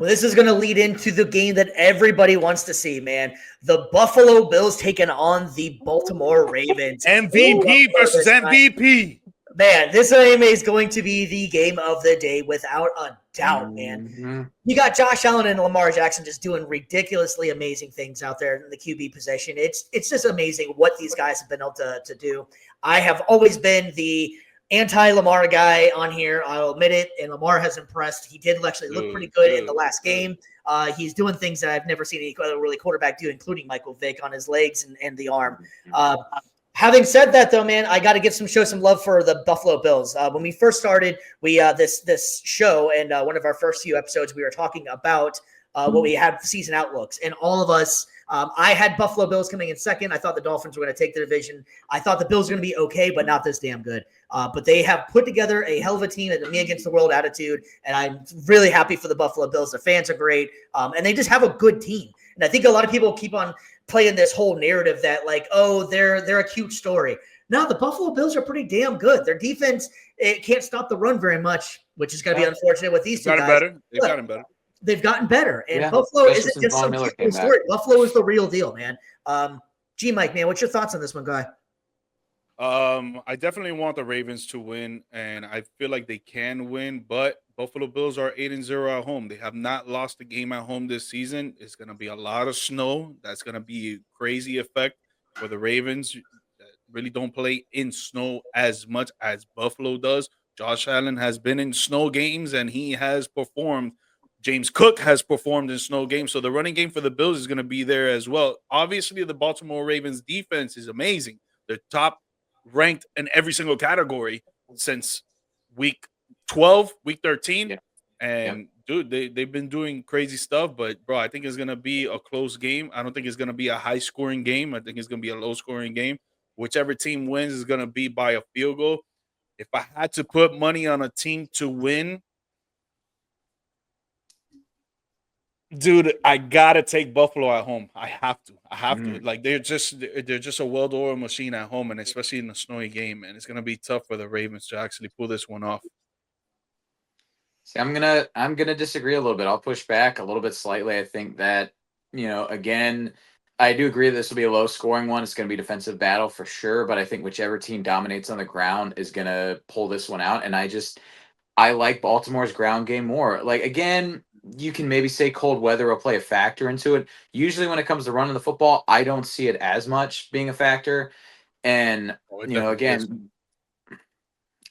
Well, this is going to lead into the game that everybody wants to see, man. The Buffalo Bills taking on the Baltimore Ravens. MVP versus MVP. Man, this game is going to be the game of the day without a doubt, man. You got Josh Allen and Lamar Jackson just doing ridiculously amazing things out there in the QB position. It's just amazing what these guys have been able to do. I have always been the anti-Lamar guy on here. I'll admit it, and Lamar has impressed. He did actually look pretty good in the last game. He's doing things that I've never seen any other really quarterback do, including Michael Vick on his legs and the arm. Having said that, though, man, I got to show some love for the Buffalo Bills. When we first started, we this show and one of our first few episodes, we were talking about what we had season outlooks, and all of us. I had Buffalo Bills coming in second. I thought the Dolphins were going to take the division. I thought the Bills were going to be okay, but not this damn good. But they have put together a hell of a team at the me against the world attitude, and I'm really happy for the Buffalo Bills. The fans are great, and they just have a good team. And I think a lot of people keep on playing this whole narrative that like, oh, they're a cute story. No, the Buffalo Bills are pretty damn good. Their defense it can't stop the run very much, which is going to be unfortunate with these two guys. They've gotten better. They've gotten better, and Buffalo isn't just some cute story. Buffalo is the real deal, man. Mike, man, what's your thoughts on this one, guy? I definitely want the Ravens to win, and I feel like they can win, but Buffalo Bills are 8-0 at home. They have not lost a game at home this season. It's going to be a lot of snow. That's going to be a crazy effect for the Ravens that really don't play in snow as much as Buffalo does. Josh Allen has been in snow games, and he has performed. James Cook has performed in snow games, so the running game for the Bills is going to be there as well. Obviously, the Baltimore Ravens defense is amazing. They're top ranked in every single category since week 12, week 13. And, dude, they've been doing crazy stuff. But, bro, I think it's going to be a close game. I don't think it's going to be a high-scoring game. I think it's going to be a low-scoring game. Whichever team wins is going to be by a field goal. If I had to put money on a team to win, dude, I gotta take Buffalo at home. I have to. Like they're just a well-oiled machine at home, and especially in a snowy game. And it's gonna be tough for the Ravens to actually pull this one off. See, I'm gonna disagree a little bit. I'll push back a little bit slightly. I think that again, I do agree that this will be a low-scoring one. It's gonna be a defensive battle for sure. But I think whichever team dominates on the ground is gonna pull this one out. And I like Baltimore's ground game more. Like again. You can maybe say cold weather will play a factor into it. Usually when it comes to running the football, I don't see it as much being a factor. And, again,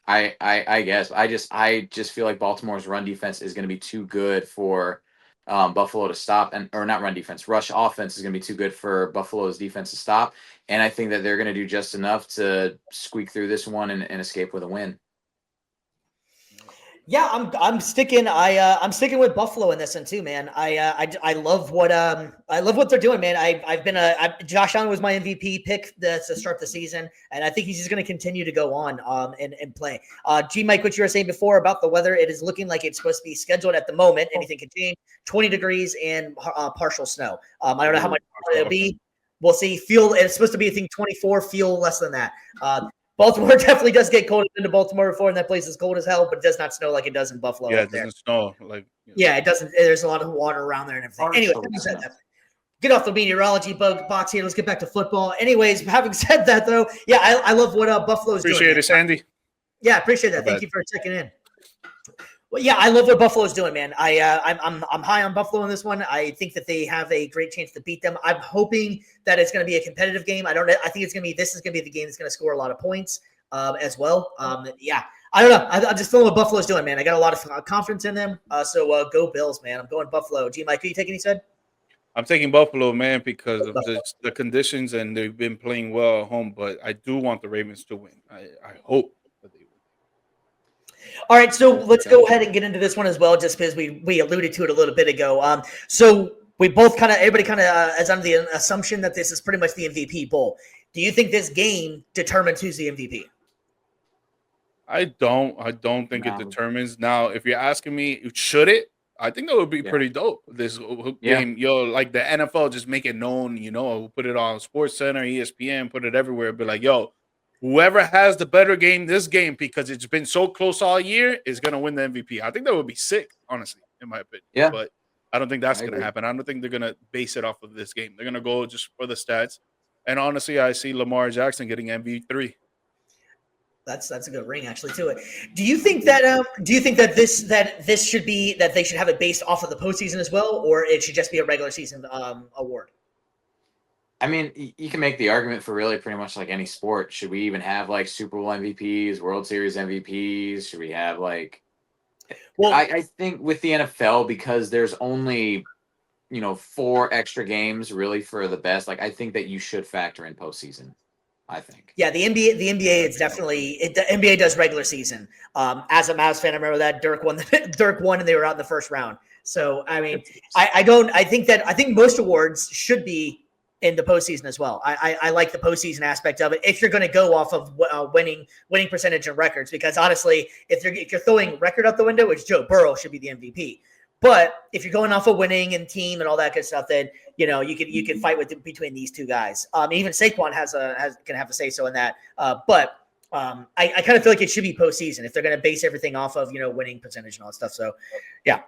I guess I just feel like Baltimore's run defense is going to be too good for Buffalo to stop or not run defense, rush offense is going to be too good for Buffalo's defense to stop. And I think that they're going to do just enough to squeak through this one and escape with a win. Yeah, I'm sticking. I'm sticking with Buffalo in this one too, man. I love what they're doing, man. Josh Allen was my MVP pick to start the season, and I think he's just going to continue to go on and play. Mike, what you were saying before about the weather, it is looking like it's supposed to be scheduled at the moment. Anything can change. 20 degrees and partial snow. I don't know how much it'll be. We'll see. It's supposed to be 24. Feel less than that. Baltimore definitely does get cold. I've been to Baltimore before, and that place is cold as hell, but it does not snow like it does in Buffalo. Yeah, it doesn't snow. Yeah, it doesn't. There's a lot of water around there and everything. Anyway, get off the meteorology box here. Let's get back to football. Anyways, having said that, though, yeah, I love what Buffalo's doing. Appreciate it, Sandy. Yeah, appreciate that. Thank you for checking in. Well, yeah, I love what Buffalo's doing, man. I'm high on Buffalo in this one. I think that they have a great chance to beat them. I'm hoping that it's going to be a competitive game. I think this is going to be the game that's going to score a lot of points as well. Yeah, I don't know. I'm just feeling what Buffalo's doing, man. I got a lot of confidence in them. So go Bills, man. I'm going Buffalo. Mike, who you taking? He said. I'm taking Buffalo, man, because of the conditions, and they've been playing well at home. But I do want the Ravens to win. I hope. All right, so let's go ahead and get into this one as well, just because we alluded to it a little bit ago. So we both everybody is under the assumption that this is pretty much the MVP bowl. Do you think this game determines who's the MVP? I don't think it determines. Now, if you're asking me, should it? I think that would be pretty dope. This game, like the NFL, just make it known. Put it on SportsCenter, ESPN, put it everywhere. Be like, whoever has the better game this game, because it's been so close all year, is going to win the MVP. I think that would be sick, honestly, in my opinion. Yeah. But I don't think that's I going to agree. happen. I don't think they're going to base it off of this game. They're going to go just for the stats. And honestly, I see Lamar Jackson getting MVP3. That's a good ring actually to it. Do you think that this should be that they should have it based off of the postseason as well, or it should just be a regular season award? I mean, you can make the argument for really pretty much like any sport. Should we even have like Super Bowl MVPs, World Series MVPs? Should we have like? Well, I think with the NFL, because there's only 4 extra games really for the best. Like, I think that you should factor in postseason. I think. yeah, the NBA, it's definitely the NBA does regular season. As a Mavs fan, I remember that Dirk won, and they were out in the first round. So I mean, I think most awards should be in the postseason as well. I like the postseason aspect of it if you're going to go off of winning percentage and records, because honestly, if you're throwing record out the window, which Joe Burrow should be the MVP. But if you're going off of winning and team and all that good stuff, then you could fight between these two guys. Even Saquon can have a say so in that. But I kind of feel like it should be postseason if they're going to base everything off of winning percentage and all that stuff. So yeah.